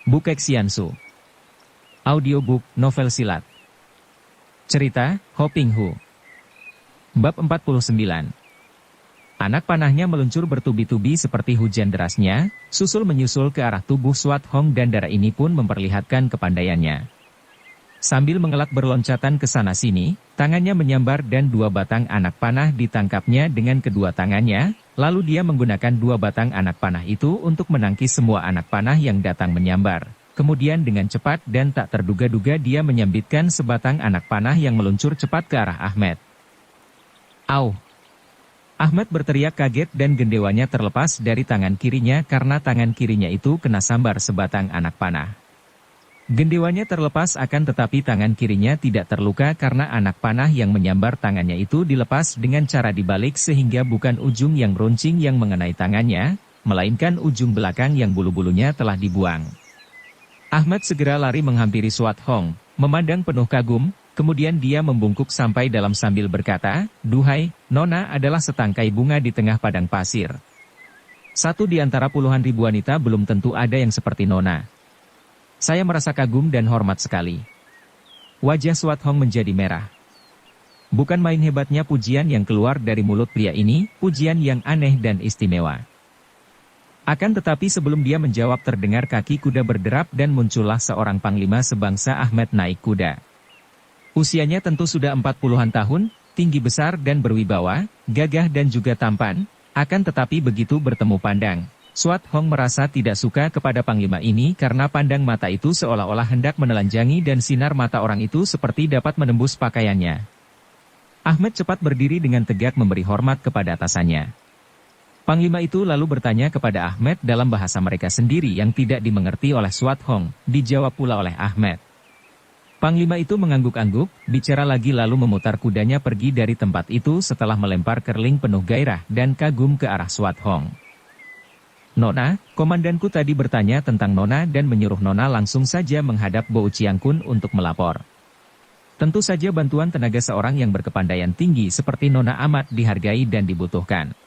Bukek Xiansu. Audiobook novel silat. Cerita, Ho Ping Hu. Bab 49. Anak panahnya meluncur bertubi-tubi seperti hujan derasnya, susul menyusul ke arah tubuh Swat Hong dan darah ini pun memperlihatkan kepandaiannya. Sambil mengelak berloncatan ke sana-sini, tangannya menyambar dan 2 batang anak panah ditangkapnya dengan kedua tangannya, lalu dia menggunakan 2 batang anak panah itu untuk menangkis semua anak panah yang datang menyambar. Kemudian dengan cepat dan tak terduga-duga dia menyambitkan sebatang anak panah yang meluncur cepat ke arah Ahmed. Au! Ahmed berteriak kaget dan gendewanya terlepas dari tangan kirinya karena tangan kirinya itu kena sambar sebatang anak panah. Gendewanya terlepas akan tetapi tangan kirinya tidak terluka karena anak panah yang menyambar tangannya itu dilepas dengan cara dibalik sehingga bukan ujung yang runcing yang mengenai tangannya, melainkan ujung belakang yang bulu-bulunya telah dibuang. Ahmed segera lari menghampiri Swat Hong, memandang penuh kagum, kemudian dia membungkuk sampai dalam sambil berkata, "Duhai, Nona adalah setangkai bunga di tengah padang pasir. Satu di antara puluhan ribu wanita belum tentu ada yang seperti Nona. Saya merasa kagum dan hormat sekali." Wajah Swat Hong menjadi merah. Bukan main hebatnya pujian yang keluar dari mulut pria ini, pujian yang aneh dan istimewa. Akan tetapi sebelum dia menjawab terdengar kaki kuda berderap dan muncullah seorang panglima sebangsa Ahmed naik kuda. Usianya tentu sudah 40-an tahun, tinggi besar dan berwibawa, gagah dan juga tampan, akan tetapi begitu bertemu pandang, Swat Hong merasa tidak suka kepada panglima ini karena pandang mata itu seolah-olah hendak menelanjangi dan sinar mata orang itu seperti dapat menembus pakaiannya. Ahmed cepat berdiri dengan tegak memberi hormat kepada atasannya. Panglima itu lalu bertanya kepada Ahmed dalam bahasa mereka sendiri yang tidak dimengerti oleh Swat Hong, dijawab pula oleh Ahmed. Panglima itu mengangguk-angguk, bicara lagi lalu memutar kudanya pergi dari tempat itu setelah melempar kerling penuh gairah dan kagum ke arah Swat Hong. "Nona, komandanku tadi bertanya tentang Nona dan menyuruh Nona langsung saja menghadap Bo Chiang Kun untuk melapor. Tentu saja bantuan tenaga seorang yang berkepandaian tinggi seperti Nona amat dihargai dan dibutuhkan.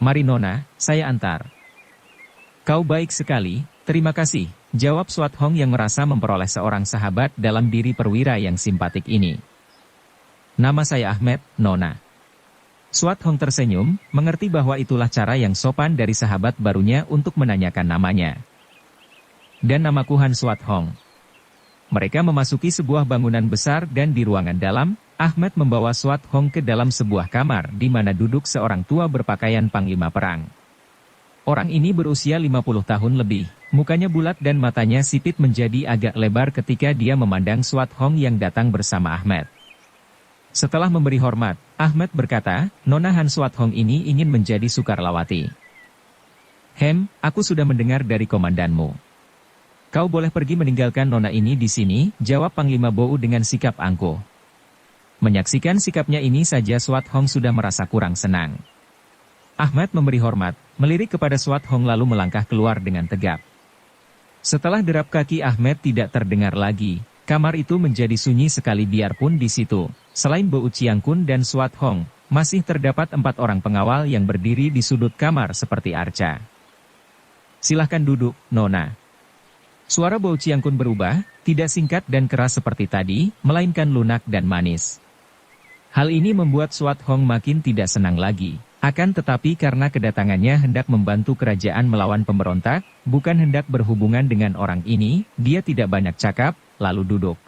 Mari Nona, saya antar." "Kau baik sekali, terima kasih," jawab Swat Hong yang merasa memperoleh seorang sahabat dalam diri perwira yang simpatik ini. "Nama saya Ahmed, Nona." Swat Hong tersenyum, mengerti bahwa itulah cara yang sopan dari sahabat barunya untuk menanyakan namanya. "Dan namaku Han Swat Hong." Mereka memasuki sebuah bangunan besar dan di ruangan dalam, Ahmed membawa Swat Hong ke dalam sebuah kamar di mana duduk seorang tua berpakaian panglima perang. Orang ini berusia 50 tahun lebih, mukanya bulat dan matanya sipit menjadi agak lebar ketika dia memandang Swat Hong yang datang bersama Ahmed. Setelah memberi hormat, Ahmed berkata, "Nona Han Swat Hong ini ingin menjadi Sukarlawati." Aku sudah mendengar dari komandanmu. Kau boleh pergi meninggalkan Nona ini di sini," jawab Panglima Bou dengan sikap angkuh. Menyaksikan sikapnya ini saja Swat Hong sudah merasa kurang senang. Ahmed memberi hormat, melirik kepada Swat Hong lalu melangkah keluar dengan tegap. Setelah derap kaki Ahmed tidak terdengar lagi, kamar itu menjadi sunyi sekali biarpun di situ, selain Bo Chiang Kun dan Swat Hong, masih terdapat 4 orang pengawal yang berdiri di sudut kamar seperti arca. "Silahkan duduk, Nona." Suara Bo Chiang Kun berubah, tidak singkat dan keras seperti tadi, melainkan lunak dan manis. Hal ini membuat Swat Hong makin tidak senang lagi. Akan tetapi karena kedatangannya hendak membantu kerajaan melawan pemberontak, bukan hendak berhubungan dengan orang ini, dia tidak banyak cakap, lalu duduk.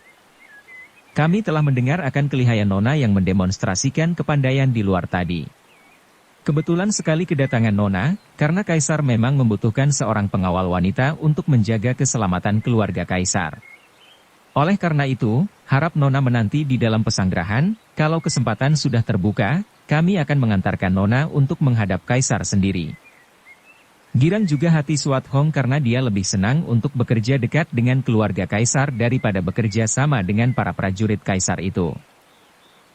"Kami telah mendengar akan kelihayan Nona yang mendemonstrasikan kepandaian di luar tadi. Kebetulan sekali kedatangan Nona, karena Kaisar memang membutuhkan seorang pengawal wanita untuk menjaga keselamatan keluarga Kaisar. Oleh karena itu, harap Nona menanti di dalam pesanggerahan, kalau kesempatan sudah terbuka, kami akan mengantarkan Nona untuk menghadap Kaisar sendiri." Girang juga hati Swat Hong karena dia lebih senang untuk bekerja dekat dengan keluarga Kaisar daripada bekerja sama dengan para prajurit Kaisar itu.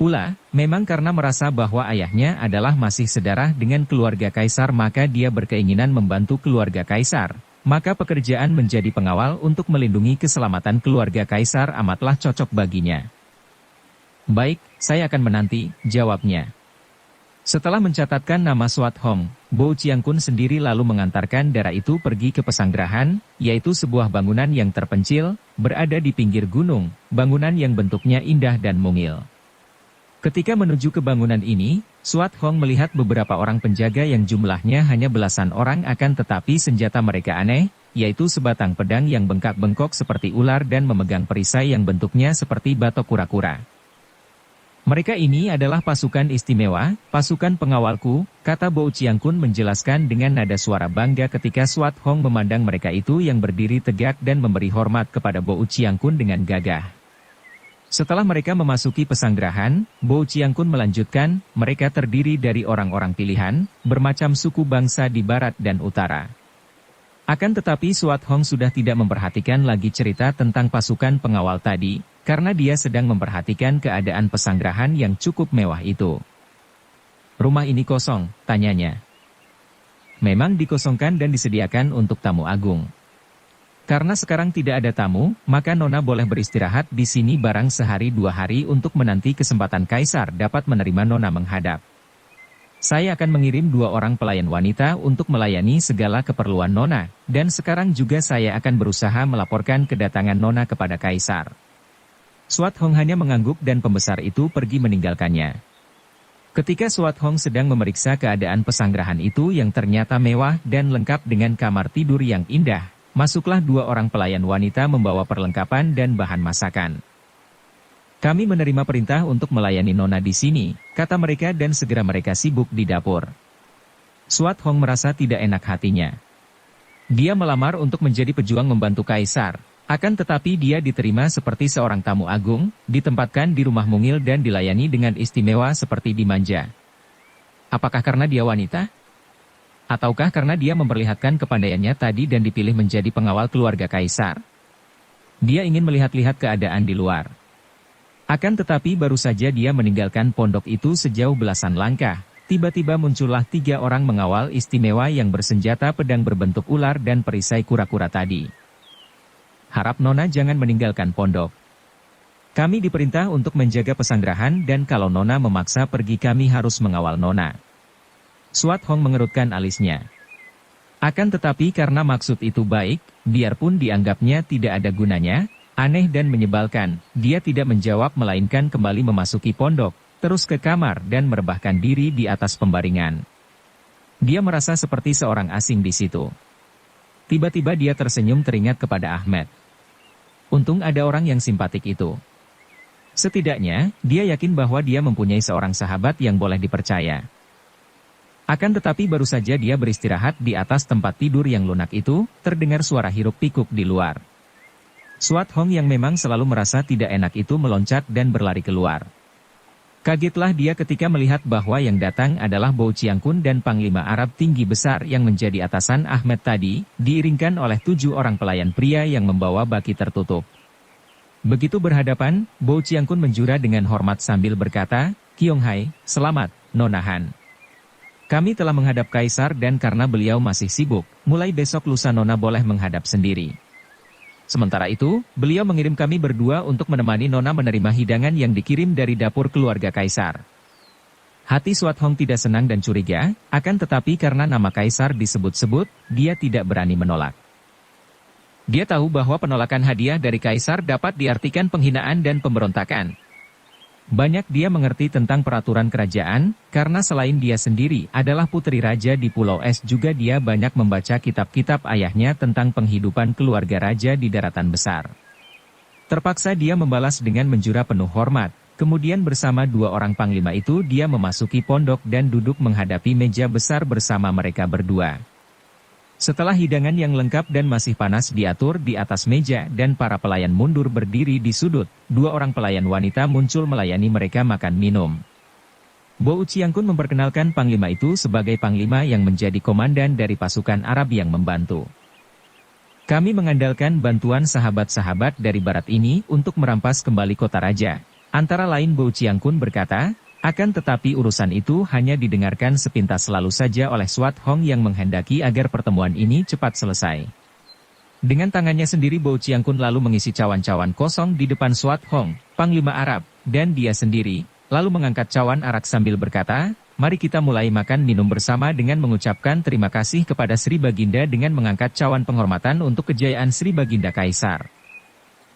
Pula, memang karena merasa bahwa ayahnya adalah masih sedarah dengan keluarga Kaisar maka dia berkeinginan membantu keluarga Kaisar. Maka pekerjaan menjadi pengawal untuk melindungi keselamatan keluarga Kaisar amatlah cocok baginya. "Baik, saya akan menanti," jawabnya. Setelah mencatatkan nama Swat Hong, Bo Chiang-kun sendiri lalu mengantarkan darah itu pergi ke pesanggerahan, yaitu sebuah bangunan yang terpencil, berada di pinggir gunung, bangunan yang bentuknya indah dan mungil. Ketika menuju ke bangunan ini, Swat Hong melihat beberapa orang penjaga yang jumlahnya hanya belasan orang akan tetapi senjata mereka aneh, yaitu sebatang pedang yang bengkak-bengkok seperti ular dan memegang perisai yang bentuknya seperti batok kura-kura. Mereka ini adalah pasukan istimewa, pasukan pengawalku, kata Bo Chiang-kun menjelaskan dengan nada suara bangga ketika Swat Hong memandang mereka itu yang berdiri tegak dan memberi hormat kepada Bo Chiang-kun dengan gagah. Setelah mereka memasuki pesanggerahan, Bo Chiang-kun melanjutkan, mereka terdiri dari orang-orang pilihan, bermacam suku bangsa di barat dan utara. Akan tetapi Swat Hong sudah tidak memperhatikan lagi cerita tentang pasukan pengawal tadi, karena dia sedang memperhatikan keadaan pesanggerahan yang cukup mewah itu. Rumah ini kosong, tanyanya. Memang dikosongkan dan disediakan untuk tamu agung. Karena sekarang tidak ada tamu, maka Nona boleh beristirahat di sini barang sehari 2 hari untuk menanti kesempatan Kaisar dapat menerima Nona menghadap. Saya akan mengirim 2 orang pelayan wanita untuk melayani segala keperluan Nona, dan sekarang juga saya akan berusaha melaporkan kedatangan Nona kepada Kaisar. Swat Hong hanya mengangguk dan pembesar itu pergi meninggalkannya. Ketika Swat Hong sedang memeriksa keadaan pesanggerahan itu yang ternyata mewah dan lengkap dengan kamar tidur yang indah, masuklah 2 orang pelayan wanita membawa perlengkapan dan bahan masakan. Kami menerima perintah untuk melayani Nona di sini, kata mereka dan segera mereka sibuk di dapur. Swat Hong merasa tidak enak hatinya. Dia melamar untuk menjadi pejuang membantu Kaisar. Akan tetapi dia diterima seperti seorang tamu agung, ditempatkan di rumah mungil dan dilayani dengan istimewa seperti dimanja. Apakah karena dia wanita? Ataukah karena dia memperlihatkan kepandaiannya tadi dan dipilih menjadi pengawal keluarga Kaisar? Dia ingin melihat-lihat keadaan di luar. Akan tetapi baru saja dia meninggalkan pondok itu sejauh belasan langkah, tiba-tiba muncullah 3 orang mengawal istimewa yang bersenjata pedang berbentuk ular dan perisai kura-kura tadi. Harap Nona jangan meninggalkan pondok. Kami diperintah untuk menjaga pesanggerahan dan kalau Nona memaksa pergi kami harus mengawal Nona. Swat Hong mengerutkan alisnya. Akan tetapi karena maksud itu baik, biarpun dianggapnya tidak ada gunanya, aneh dan menyebalkan, dia tidak menjawab melainkan kembali memasuki pondok, terus ke kamar dan merebahkan diri di atas pembaringan. Dia merasa seperti seorang asing di situ. Tiba-tiba dia tersenyum teringat kepada Ahmed. Untung ada orang yang simpatik itu. Setidaknya, dia yakin bahwa dia mempunyai seorang sahabat yang boleh dipercaya. Akan tetapi baru saja dia beristirahat di atas tempat tidur yang lunak itu, terdengar suara hiruk-pikuk di luar. Swat Hong yang memang selalu merasa tidak enak itu meloncat dan berlari keluar. Kagetlah dia ketika melihat bahwa yang datang adalah Bo Chiang-kun dan Panglima Arab tinggi besar yang menjadi atasan Ahmed tadi, diiringkan oleh 7 orang pelayan pria yang membawa baki tertutup. Begitu berhadapan, Bo Chiang-kun menjura dengan hormat sambil berkata, "Kiong Hai, selamat, Nona Han. Kami telah menghadap Kaisar dan karena beliau masih sibuk, mulai besok lusa Nona boleh menghadap sendiri. Sementara itu, beliau mengirim kami berdua untuk menemani Nona menerima hidangan yang dikirim dari dapur keluarga Kaisar." Hati Swat Hong tidak senang dan curiga, akan tetapi karena nama Kaisar disebut-sebut, dia tidak berani menolak. Dia tahu bahwa penolakan hadiah dari Kaisar dapat diartikan penghinaan dan pemberontakan. Banyak dia mengerti tentang peraturan kerajaan, karena selain dia sendiri adalah putri raja di Pulau Es juga dia banyak membaca kitab-kitab ayahnya tentang penghidupan keluarga raja di daratan besar. Terpaksa dia membalas dengan menjura penuh hormat, kemudian bersama 2 orang panglima itu dia memasuki pondok dan duduk menghadapi meja besar bersama mereka berdua. Setelah hidangan yang lengkap dan masih panas diatur di atas meja dan para pelayan mundur berdiri di sudut, 2 orang pelayan wanita muncul melayani mereka makan minum. Bo Chiang-kun memperkenalkan panglima itu sebagai panglima yang menjadi komandan dari pasukan Arab yang membantu. Kami mengandalkan bantuan sahabat-sahabat dari barat ini untuk merampas kembali kota raja. Antara lain Bo Chiang-kun berkata, akan tetapi urusan itu hanya didengarkan sepintas selalu saja oleh Swat Hong yang menghendaki agar pertemuan ini cepat selesai. Dengan tangannya sendiri Bo Chiang-kun lalu mengisi cawan-cawan kosong di depan Swat Hong, Panglima Arab, dan dia sendiri, lalu mengangkat cawan arak sambil berkata, mari kita mulai makan minum bersama dengan mengucapkan terima kasih kepada Sri Baginda dengan mengangkat cawan penghormatan untuk kejayaan Sri Baginda Kaisar.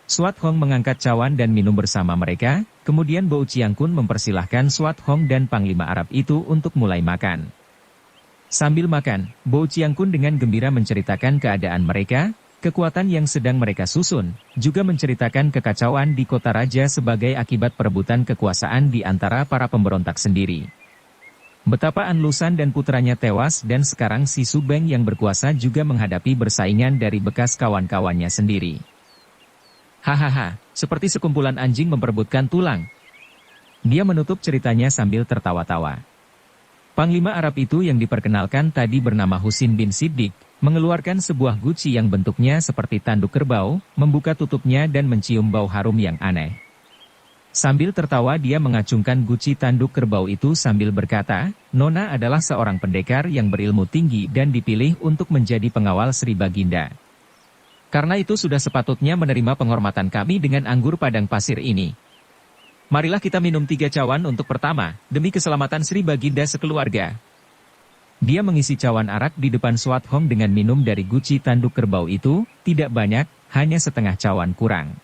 Swat Hong mengangkat cawan dan minum bersama mereka, kemudian Bo Chiang Kun mempersilahkan Swat Hong dan Panglima Arab itu untuk mulai makan. Sambil makan, Bo Chiang Kun dengan gembira menceritakan keadaan mereka, kekuatan yang sedang mereka susun, juga menceritakan kekacauan di kota raja sebagai akibat perebutan kekuasaan di antara para pemberontak sendiri. Betapa An Lushan dan putranya tewas dan sekarang si Su Beng yang berkuasa juga menghadapi bersaingan dari bekas kawan-kawannya sendiri. Hahaha, seperti sekumpulan anjing memperebutkan tulang. Dia menutup ceritanya sambil tertawa-tawa. Panglima Arab itu yang diperkenalkan tadi bernama Husin bin Siddiq, mengeluarkan sebuah guci yang bentuknya seperti tanduk kerbau, membuka tutupnya dan mencium bau harum yang aneh. Sambil tertawa dia mengacungkan guci tanduk kerbau itu sambil berkata, Nona adalah seorang pendekar yang berilmu tinggi dan dipilih untuk menjadi pengawal Sri Baginda. Karena itu sudah sepatutnya menerima penghormatan kami dengan anggur padang pasir ini. Marilah kita minum 3 cawan untuk pertama, demi keselamatan Sri Baginda sekeluarga. Dia mengisi cawan arak di depan Swat Hong dengan minum dari guci tanduk kerbau itu, tidak banyak, hanya setengah cawan kurang.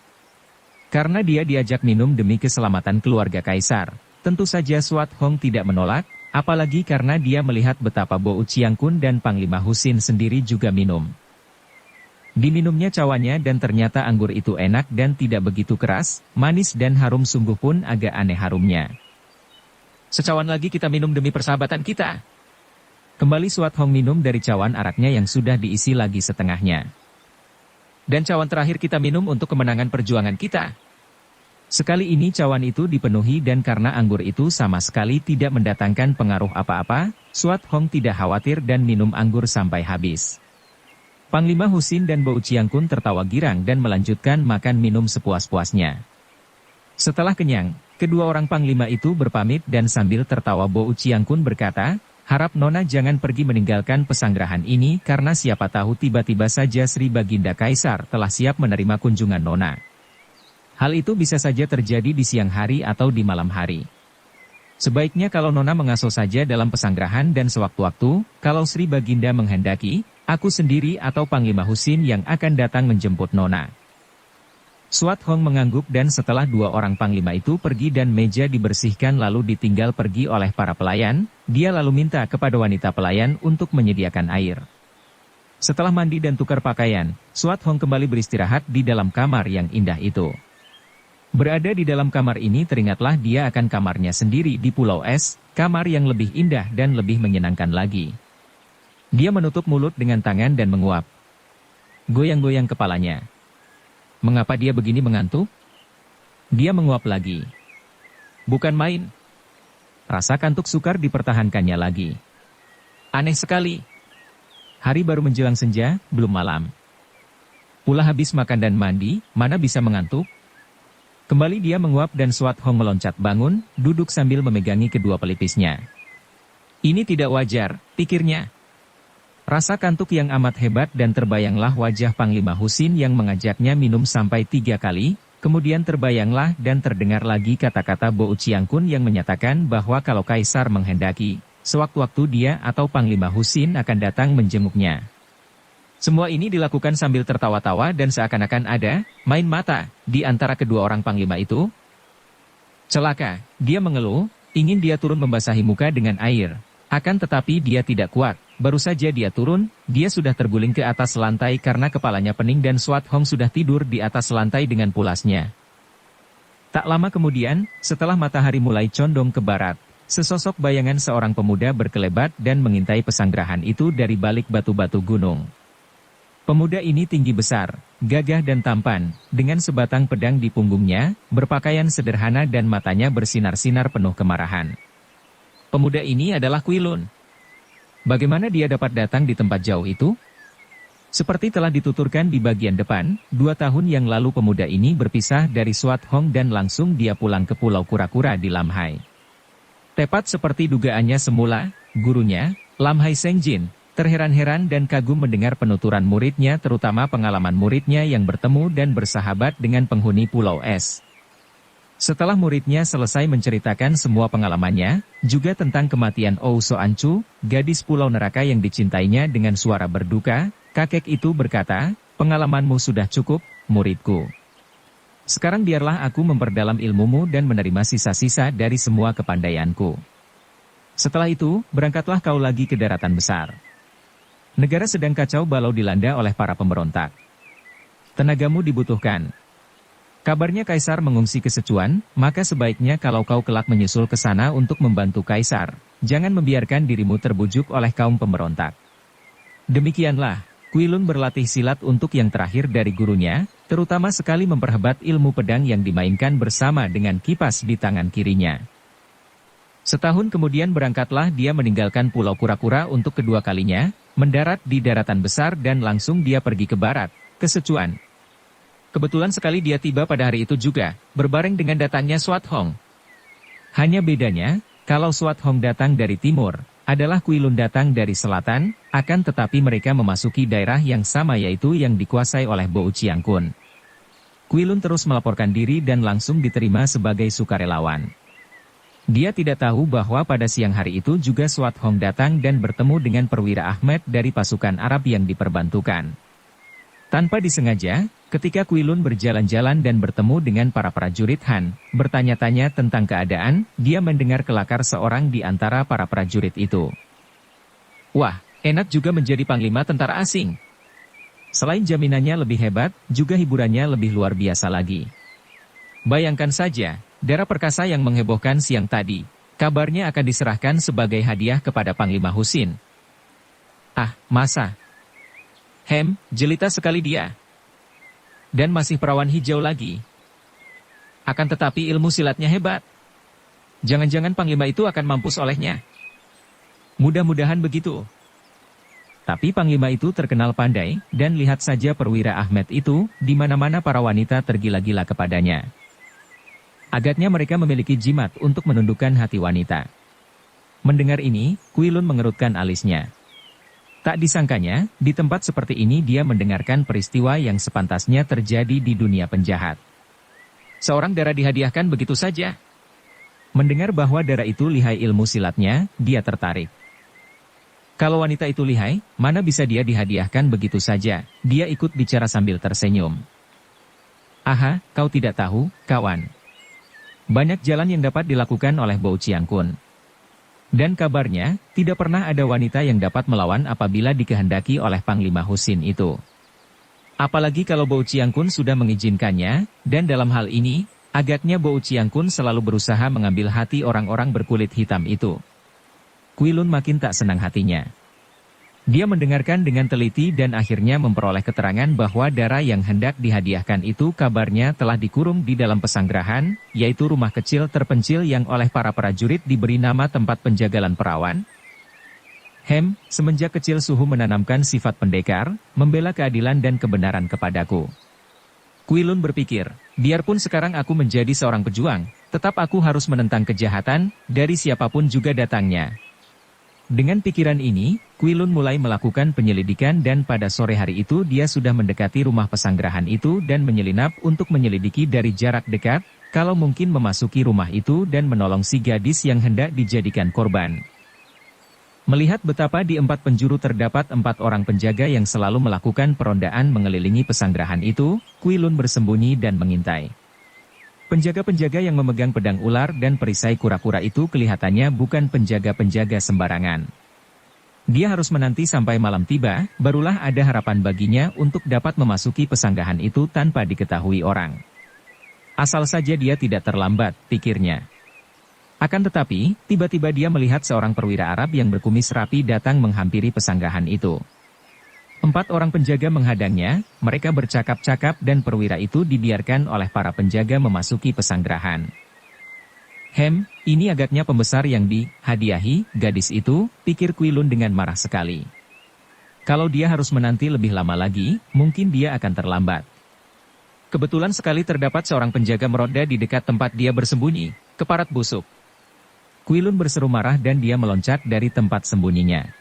Karena dia diajak minum demi keselamatan keluarga Kaisar, tentu saja Swat Hong tidak menolak, apalagi karena dia melihat betapa Bo Chiang Kun dan Panglima Husin sendiri juga minum. Diminumnya cawannya dan ternyata anggur itu enak dan tidak begitu keras, manis dan harum sungguh pun agak aneh harumnya. Secawan lagi kita minum demi persahabatan kita. Kembali Swat Hong minum dari cawan araknya yang sudah diisi lagi setengahnya. Dan cawan terakhir kita minum untuk kemenangan perjuangan kita. Sekali ini cawan itu dipenuhi dan karena anggur itu sama sekali tidak mendatangkan pengaruh apa-apa, Swat Hong tidak khawatir dan minum anggur sampai habis. Panglima Husin dan Bo Chiang Kun tertawa girang dan melanjutkan makan minum sepuas-puasnya. Setelah kenyang, kedua orang panglima itu berpamit dan sambil tertawa Bo Chiang Kun berkata, harap Nona jangan pergi meninggalkan pesanggrahan ini karena siapa tahu tiba-tiba saja Sri Baginda Kaisar telah siap menerima kunjungan Nona. Hal itu bisa saja terjadi di siang hari atau di malam hari. Sebaiknya kalau Nona mengasuh saja dalam pesanggrahan dan sewaktu-waktu, kalau Sri Baginda menghendaki, aku sendiri atau Panglima Husin yang akan datang menjemput Nona. Swat Hong mengangguk dan setelah 2 orang panglima itu pergi dan meja dibersihkan lalu ditinggal pergi oleh para pelayan, dia lalu minta kepada wanita pelayan untuk menyediakan air. Setelah mandi dan tukar pakaian, Swat Hong kembali beristirahat di dalam kamar yang indah itu. Berada di dalam kamar ini teringatlah dia akan kamarnya sendiri di Pulau Es, kamar yang lebih indah dan lebih menyenangkan lagi. Dia menutup mulut dengan tangan dan menguap. Goyang-goyang kepalanya. Mengapa dia begini mengantuk? Dia menguap lagi. Bukan main. Rasa kantuk sukar dipertahankannya lagi. Aneh sekali. Hari baru menjelang senja, belum malam. Pula habis makan dan mandi, mana bisa mengantuk? Kembali dia menguap dan Swat Hong meloncat bangun, duduk sambil memegangi kedua pelipisnya. Ini tidak wajar, pikirnya. Rasa kantuk yang amat hebat dan terbayanglah wajah Panglima Husin yang mengajaknya minum sampai 3 kali, kemudian terbayanglah dan terdengar lagi kata-kata Bo Chiang Kun yang menyatakan bahwa kalau Kaisar menghendaki, sewaktu-waktu dia atau Panglima Husin akan datang menjenguknya. Semua ini dilakukan sambil tertawa-tawa dan seakan-akan ada main mata di antara kedua orang panglima itu. Celaka, dia mengeluh, ingin dia turun membasahi muka dengan air. Akan tetapi dia tidak kuat, baru saja dia turun, dia sudah terguling ke atas lantai karena kepalanya pening dan Swat Hong sudah tidur di atas lantai dengan pulasnya. Tak lama kemudian, setelah matahari mulai condong ke barat, sesosok bayangan seorang pemuda berkelebat dan mengintai pesanggrahan itu dari balik batu-batu gunung. Pemuda ini tinggi besar, gagah dan tampan, dengan sebatang pedang di punggungnya, berpakaian sederhana dan matanya bersinar-sinar penuh kemarahan. Pemuda ini adalah Kui Lun. Bagaimana dia dapat datang di tempat jauh itu? Seperti telah dituturkan di bagian depan, 2 tahun yang lalu pemuda ini berpisah dari Swat Hong dan langsung dia pulang ke Pulau Kura-Kura di Lam Hai. Tepat seperti dugaannya semula, gurunya, Lam Hai Sengjin, terheran-heran dan kagum mendengar penuturan muridnya terutama pengalaman muridnya yang bertemu dan bersahabat dengan penghuni Pulau Es. Setelah muridnya selesai menceritakan semua pengalamannya, juga tentang kematian Ou Soancu, gadis pulau neraka yang dicintainya dengan suara berduka, kakek itu berkata, "Pengalamanmu sudah cukup, muridku. Sekarang biarlah aku memperdalam ilmumu dan menerima sisa-sisa dari semua kepandaianku. Setelah itu, berangkatlah kau lagi ke daratan besar. Negara sedang kacau balau dilanda oleh para pemberontak. Tenagamu dibutuhkan. Kabarnya Kaisar mengungsi ke Sichuan, maka sebaiknya kalau kau kelak menyusul ke sana untuk membantu Kaisar, jangan membiarkan dirimu terbujuk oleh kaum pemberontak." Demikianlah, Kuilun berlatih silat untuk yang terakhir dari gurunya, terutama sekali memperhebat ilmu pedang yang dimainkan bersama dengan kipas di tangan kirinya. Setahun kemudian berangkatlah dia meninggalkan Pulau Kura-Kura untuk kedua kalinya, mendarat di daratan besar dan langsung dia pergi ke barat, ke Sichuan. Kebetulan sekali dia tiba pada hari itu juga, berbareng dengan datangnya Swat Hong. Hanya bedanya, kalau Swat Hong datang dari timur, adalah Kuilun datang dari selatan, akan tetapi mereka memasuki daerah yang sama yaitu yang dikuasai oleh Bou Chiangkun. Kuilun terus melaporkan diri dan langsung diterima sebagai sukarelawan. Dia tidak tahu bahwa pada siang hari itu juga Swat Hong datang dan bertemu dengan perwira Ahmed dari pasukan Arab yang diperbantukan. Tanpa disengaja, ketika Kuilun berjalan-jalan dan bertemu dengan para prajurit Han, bertanya-tanya tentang keadaan, dia mendengar kelakar seorang di antara para prajurit itu. "Wah, enak juga menjadi panglima tentara asing. Selain jaminannya lebih hebat, juga hiburannya lebih luar biasa lagi. Bayangkan saja, darah perkasa yang menghebohkan siang tadi, kabarnya akan diserahkan sebagai hadiah kepada Panglima Husin. Ah, masa? Jelita sekali dia. Dan masih perawan hijau lagi. Akan tetapi ilmu silatnya hebat. Jangan-jangan Panglima itu akan mampus olehnya. Mudah-mudahan begitu." Tapi Panglima itu terkenal pandai, dan lihat saja perwira Ahmed itu, di mana-mana para wanita tergila-gila kepadanya. Agaknya mereka memiliki jimat untuk menundukkan hati wanita. Mendengar ini, Kuilun mengerutkan alisnya. Tak disangkanya, di tempat seperti ini dia mendengarkan peristiwa yang sepantasnya terjadi di dunia penjahat. Seorang dara dihadiahkan begitu saja. Mendengar bahwa dara itu lihai ilmu silatnya, dia tertarik. Kalau wanita itu lihai, mana bisa dia dihadiahkan begitu saja, dia ikut bicara sambil tersenyum. "Aha, kau tidak tahu, kawan. Banyak jalan yang dapat dilakukan oleh Bou Chiangkun. Dan kabarnya, tidak pernah ada wanita yang dapat melawan apabila dikehendaki oleh Panglima Husin itu. Apalagi kalau Bou Chiangkun sudah mengizinkannya, dan dalam hal ini, agaknya Bou Chiangkun selalu berusaha mengambil hati orang-orang berkulit hitam itu." Kuilun makin tak senang hatinya. Dia mendengarkan dengan teliti dan akhirnya memperoleh keterangan bahwa dara yang hendak dihadiahkan itu kabarnya telah dikurung di dalam pesanggrahan, yaitu rumah kecil terpencil yang oleh para prajurit diberi nama tempat penjagalan perawan. Semenjak kecil Suhu menanamkan sifat pendekar, membela keadilan dan kebenaran kepadaku. Kuilun berpikir, biarpun sekarang aku menjadi seorang pejuang, tetap aku harus menentang kejahatan, dari siapapun juga datangnya. Dengan pikiran ini, Kuilun mulai melakukan penyelidikan dan pada sore hari itu dia sudah mendekati rumah pesanggrahan itu dan menyelinap untuk menyelidiki dari jarak dekat, kalau mungkin memasuki rumah itu dan menolong si gadis yang hendak dijadikan korban. Melihat betapa di 4 penjuru terdapat 4 orang penjaga yang selalu melakukan perondaan mengelilingi pesanggrahan itu, Kuilun bersembunyi dan mengintai. Penjaga-penjaga yang memegang pedang ular dan perisai kura-kura itu kelihatannya bukan penjaga-penjaga sembarangan. Dia harus menanti sampai malam tiba, barulah ada harapan baginya untuk dapat memasuki pesanggrahan itu tanpa diketahui orang. Asal saja dia tidak terlambat, pikirnya. Akan tetapi, tiba-tiba dia melihat seorang perwira Arab yang berkumis rapi datang menghampiri pesanggrahan itu. 4 orang penjaga menghadangnya, mereka bercakap-cakap dan perwira itu dibiarkan oleh para penjaga memasuki pesanggrahan. Ini agaknya pembesar yang dihadiahi, gadis itu, pikir Kuilun dengan marah sekali. Kalau dia harus menanti lebih lama lagi, mungkin dia akan terlambat. Kebetulan sekali terdapat seorang penjaga meroda di dekat tempat dia bersembunyi, keparat busuk. Kuilun berseru marah dan dia meloncat dari tempat sembunyinya.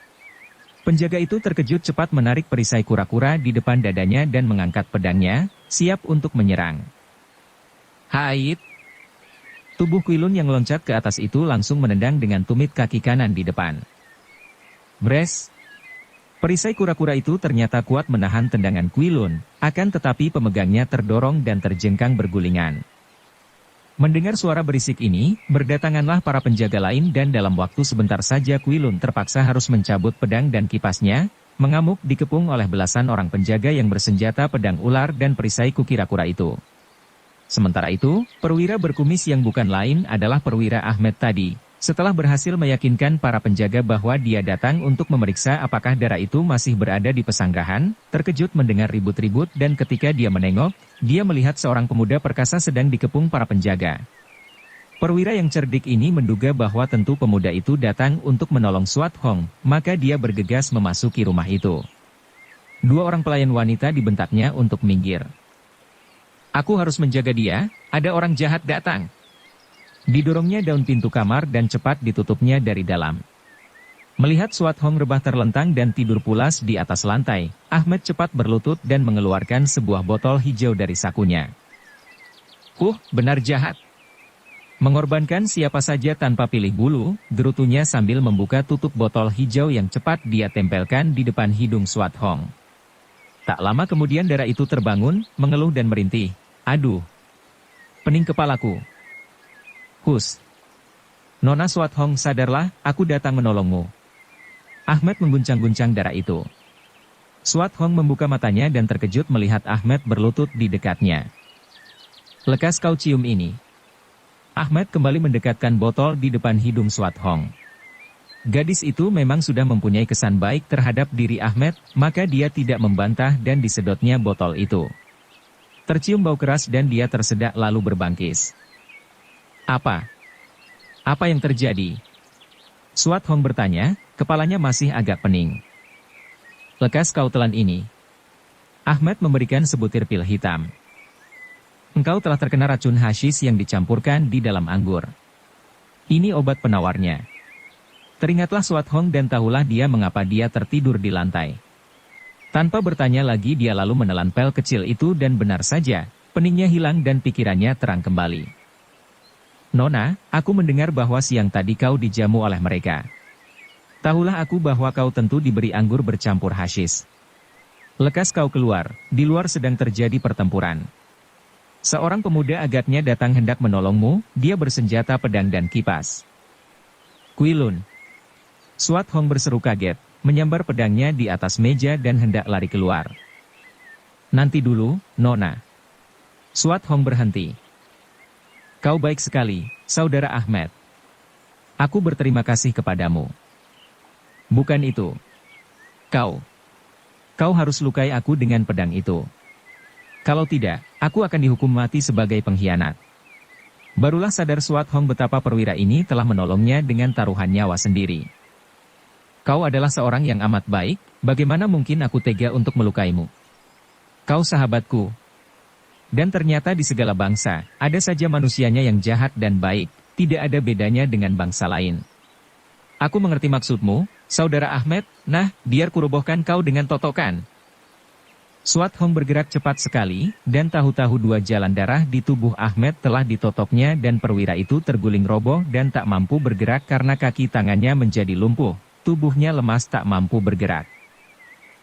Penjaga itu terkejut cepat menarik perisai kura-kura di depan dadanya dan mengangkat pedangnya, siap untuk menyerang. "Haid!" Tubuh Quilun yang loncat ke atas itu langsung menendang dengan tumit kaki kanan di depan. Bres! Perisai kura-kura itu ternyata kuat menahan tendangan Quilun, akan tetapi pemegangnya terdorong dan terjengkang bergulingan. Mendengar suara berisik ini, berdatanganlah para penjaga lain dan dalam waktu sebentar saja Quilun terpaksa harus mencabut pedang dan kipasnya, mengamuk dikepung oleh belasan orang penjaga yang bersenjata pedang ular dan perisai kukira-kura itu. Sementara itu, perwira berkumis yang bukan lain adalah perwira Ahmed tadi. Setelah berhasil meyakinkan para penjaga bahwa dia datang untuk memeriksa apakah darah itu masih berada di pesanggrahan, terkejut mendengar ribut-ribut dan ketika dia menengok, dia melihat seorang pemuda perkasa sedang dikepung para penjaga. Perwira yang cerdik ini menduga bahwa tentu pemuda itu datang untuk menolong Suat Hong, maka dia bergegas memasuki rumah itu. Dua orang pelayan wanita dibentaknya untuk minggir. Aku harus menjaga dia, ada orang jahat datang. Didorongnya daun pintu kamar dan cepat ditutupnya dari dalam. Melihat Suat Hong rebah terlentang dan tidur pulas di atas lantai, Ahmed cepat berlutut dan mengeluarkan sebuah botol hijau dari sakunya. Benar jahat. Mengorbankan siapa saja tanpa pilih bulu, gerutunya sambil membuka tutup botol hijau yang cepat dia tempelkan di depan hidung Suat Hong. Tak lama kemudian darah itu terbangun, mengeluh dan merintih. Aduh! Pening kepalaku. Hus! Nona Suat Hong, sadarlah, aku datang menolongmu. Ahmed mengguncang-guncang darah itu. Suat Hong membuka matanya dan terkejut melihat Ahmed berlutut di dekatnya. Lekas kau cium ini. Ahmed kembali mendekatkan botol di depan hidung Suat Hong. Gadis itu memang sudah mempunyai kesan baik terhadap diri Ahmed, maka dia tidak membantah dan disedotnya botol itu. Tercium bau keras dan dia tersedak lalu berbangkis. Apa yang terjadi? Suat Hong bertanya, kepalanya masih agak pening. Lekas kau telan ini. Ahmed memberikan sebutir pil hitam. Engkau telah terkena racun hasyis yang dicampurkan di dalam anggur. Ini obat penawarnya. Teringatlah Suat Hong dan tahulah dia mengapa dia tertidur di lantai. Tanpa bertanya lagi dia lalu menelan pel kecil itu dan benar saja, peningnya hilang dan pikirannya terang kembali. Nona, aku mendengar bahwa siang tadi kau dijamu oleh mereka. Tahulah aku bahwa kau tentu diberi anggur bercampur hasyis. Lekas kau keluar, di luar sedang terjadi pertempuran. Seorang pemuda agaknya datang hendak menolongmu, dia bersenjata pedang dan kipas. Quilun! Suat Hong berseru kaget, menyambar pedangnya di atas meja dan hendak lari keluar. Nanti dulu, Nona. Suat Hong berhenti. Kau baik sekali, saudara Ahmed. Aku berterima kasih kepadamu. Bukan itu. Kau harus lukai aku dengan pedang itu. Kalau tidak, aku akan dihukum mati sebagai pengkhianat. Barulah sadar Suat Hong betapa perwira ini telah menolongnya dengan taruhan nyawa sendiri. Kau adalah seorang yang amat baik, bagaimana mungkin aku tega untuk melukaimu? Kau sahabatku. Dan ternyata di segala bangsa, ada saja manusianya yang jahat dan baik, tidak ada bedanya dengan bangsa lain. Aku mengerti maksudmu, saudara Ahmed, nah, biar kurobohkan kau dengan totokan. Suat Hong bergerak cepat sekali, dan tahu-tahu dua jalan darah di tubuh Ahmed telah ditotoknya dan perwira itu terguling roboh dan tak mampu bergerak karena kaki tangannya menjadi lumpuh, tubuhnya lemas tak mampu bergerak.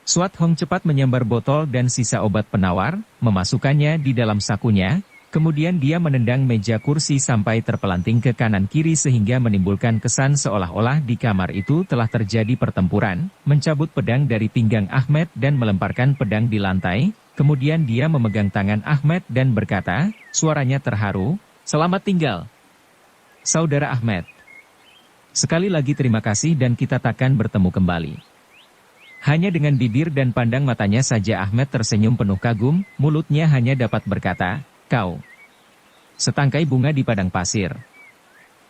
Suat Hong cepat menyambar botol dan sisa obat penawar, memasukkannya di dalam sakunya, kemudian dia menendang meja kursi sampai terpelanting ke kanan-kiri sehingga menimbulkan kesan seolah-olah di kamar itu telah terjadi pertempuran, mencabut pedang dari pinggang Ahmed dan melemparkan pedang di lantai, kemudian dia memegang tangan Ahmed dan berkata, suaranya terharu, "Selamat tinggal, saudara Ahmed. Sekali lagi terima kasih dan kita takkan bertemu kembali." Hanya dengan bibir dan pandang matanya saja Ahmed tersenyum penuh kagum, mulutnya hanya dapat berkata, "Kau setangkai bunga di padang pasir."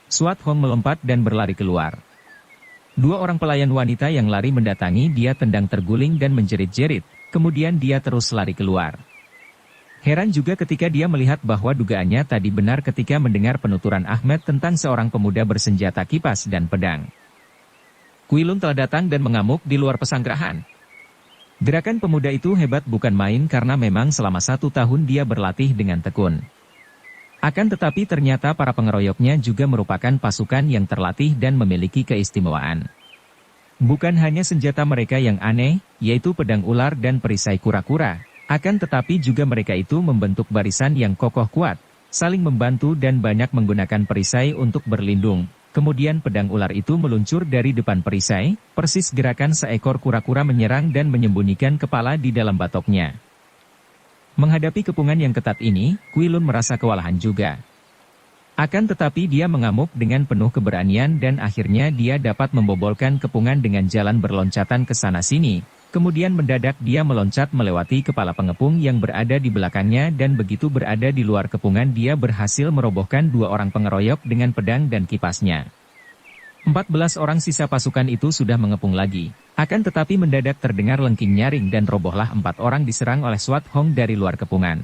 Suat Hong melompat dan berlari keluar. Dua orang pelayan wanita yang lari mendatangi dia tendang terguling dan menjerit-jerit, kemudian dia terus lari keluar. Heran juga ketika dia melihat bahwa dugaannya tadi benar ketika mendengar penuturan Ahmed tentang seorang pemuda bersenjata kipas dan pedang. Quilun telah datang dan mengamuk di luar pesanggrahan. Gerakan pemuda itu hebat bukan main karena memang selama 1 tahun dia berlatih dengan tekun. Akan tetapi ternyata para pengeroyoknya juga merupakan pasukan yang terlatih dan memiliki keistimewaan. Bukan hanya senjata mereka yang aneh, yaitu pedang ular dan perisai kura-kura, akan tetapi juga mereka itu membentuk barisan yang kokoh kuat, saling membantu dan banyak menggunakan perisai untuk berlindung. Kemudian pedang ular itu meluncur dari depan perisai, persis gerakan seekor kura-kura menyerang dan menyembunyikan kepala di dalam batoknya. Menghadapi kepungan yang ketat ini, Quilun merasa kewalahan juga. Akan tetapi dia mengamuk dengan penuh keberanian dan akhirnya dia dapat membobolkan kepungan dengan jalan berloncatan ke sana-sini. Kemudian mendadak dia meloncat melewati kepala pengepung yang berada di belakangnya dan begitu berada di luar kepungan dia berhasil merobohkan 2 orang pengeroyok dengan pedang dan kipasnya. 14 orang sisa pasukan itu sudah mengepung lagi. Akan tetapi mendadak terdengar lengking nyaring dan robohlah 4 orang diserang oleh Swat Hong dari luar kepungan.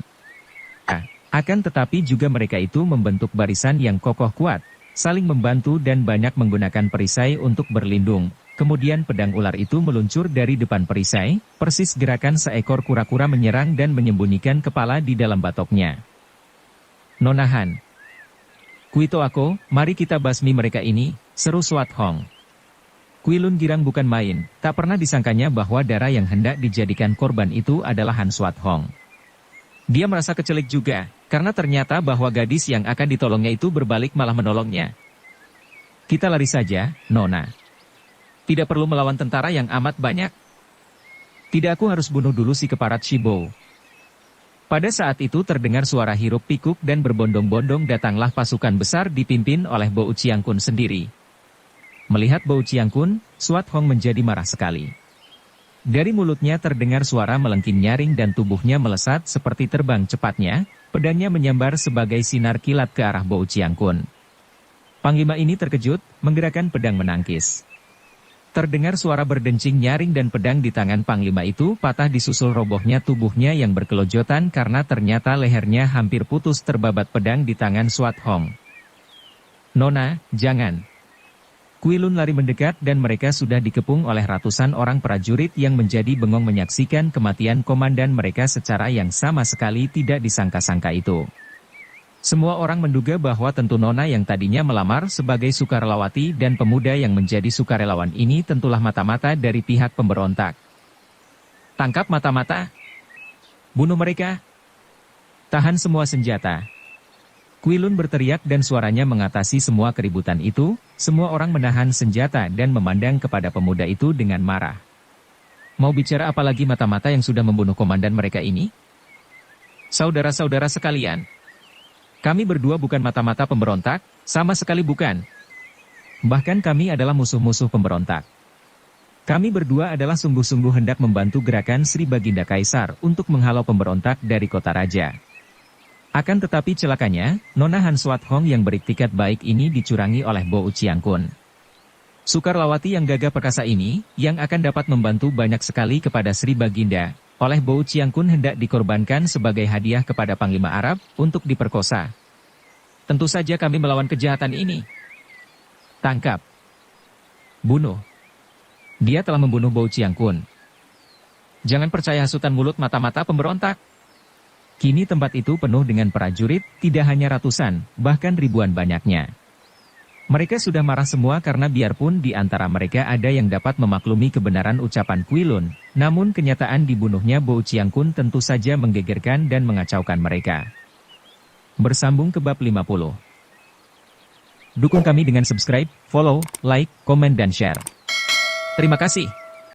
Akan tetapi juga mereka itu membentuk barisan yang kokoh kuat, saling membantu dan banyak menggunakan perisai untuk berlindung. Kemudian pedang ular itu meluncur dari depan perisai, persis gerakan seekor kura-kura menyerang dan menyembunyikan kepala di dalam batoknya. Nonahan. Kuito aku, mari kita basmi mereka ini, seru Swat Hong. Quilun girang bukan main, tak pernah disangkanya bahwa darah yang hendak dijadikan korban itu adalah Han Swat Hong. Dia merasa kecelik juga, karena ternyata bahwa gadis yang akan ditolongnya itu berbalik malah menolongnya. Kita lari saja, Nona. Tidak perlu melawan tentara yang amat banyak. Tidak, aku harus bunuh dulu si keparat Shibo. Pada saat itu terdengar suara hiruk pikuk dan berbondong-bondong datanglah pasukan besar dipimpin oleh Bo Chiangkun sendiri. Melihat Bo Chiangkun, Swat Hong menjadi marah sekali. Dari mulutnya terdengar suara melengking nyaring dan tubuhnya melesat seperti terbang cepatnya, pedangnya menyambar sebagai sinar kilat ke arah Bo Chiangkun. Panglima ini terkejut, menggerakkan pedang menangkis. Terdengar suara berdencing nyaring dan pedang di tangan Panglima itu patah disusul robohnya tubuhnya yang berkelojotan karena ternyata lehernya hampir putus terbabat pedang di tangan Swat Hong. Nona, jangan. Quilun lari mendekat dan mereka sudah dikepung oleh ratusan orang prajurit yang menjadi bengong menyaksikan kematian komandan mereka secara yang sama sekali tidak disangka-sangka itu. Semua orang menduga bahwa tentu Nona yang tadinya melamar sebagai sukarelawati dan pemuda yang menjadi sukarelawan ini tentulah mata-mata dari pihak pemberontak. Tangkap mata-mata. Bunuh mereka. Tahan semua senjata. Quilun berteriak dan suaranya mengatasi semua keributan itu, semua orang menahan senjata dan memandang kepada pemuda itu dengan marah. Mau bicara apa lagi mata-mata yang sudah membunuh komandan mereka ini? Saudara-saudara sekalian. Kami berdua bukan mata-mata pemberontak, sama sekali bukan. Bahkan kami adalah musuh-musuh pemberontak. Kami berdua adalah sungguh-sungguh hendak membantu gerakan Sri Baginda Kaisar untuk menghalau pemberontak dari kota raja. Akan tetapi celakanya, Nona Han Swat Hong yang beriktikat baik ini dicurangi oleh Bo Chiangkun. Sukarlawati yang gagah perkasa ini, yang akan dapat membantu banyak sekali kepada Sri Baginda, oleh Bo Chiangkun hendak dikorbankan sebagai hadiah kepada Panglima Arab untuk diperkosa. Tentu saja kami melawan kejahatan ini. Tangkap. Bunuh. Dia telah membunuh Bo Chiangkun. Jangan percaya hasutan mulut mata-mata pemberontak. Kini tempat itu penuh dengan prajurit, tidak hanya ratusan, bahkan ribuan banyaknya. Mereka sudah marah semua karena biarpun di antara mereka ada yang dapat memaklumi kebenaran ucapan Quilun, namun kenyataan dibunuhnya Bo Chiangkun tentu saja menggegerkan dan mengacaukan mereka. Bersambung ke bab 50. Dukung kami dengan subscribe, follow, like, komen dan share. Terima kasih.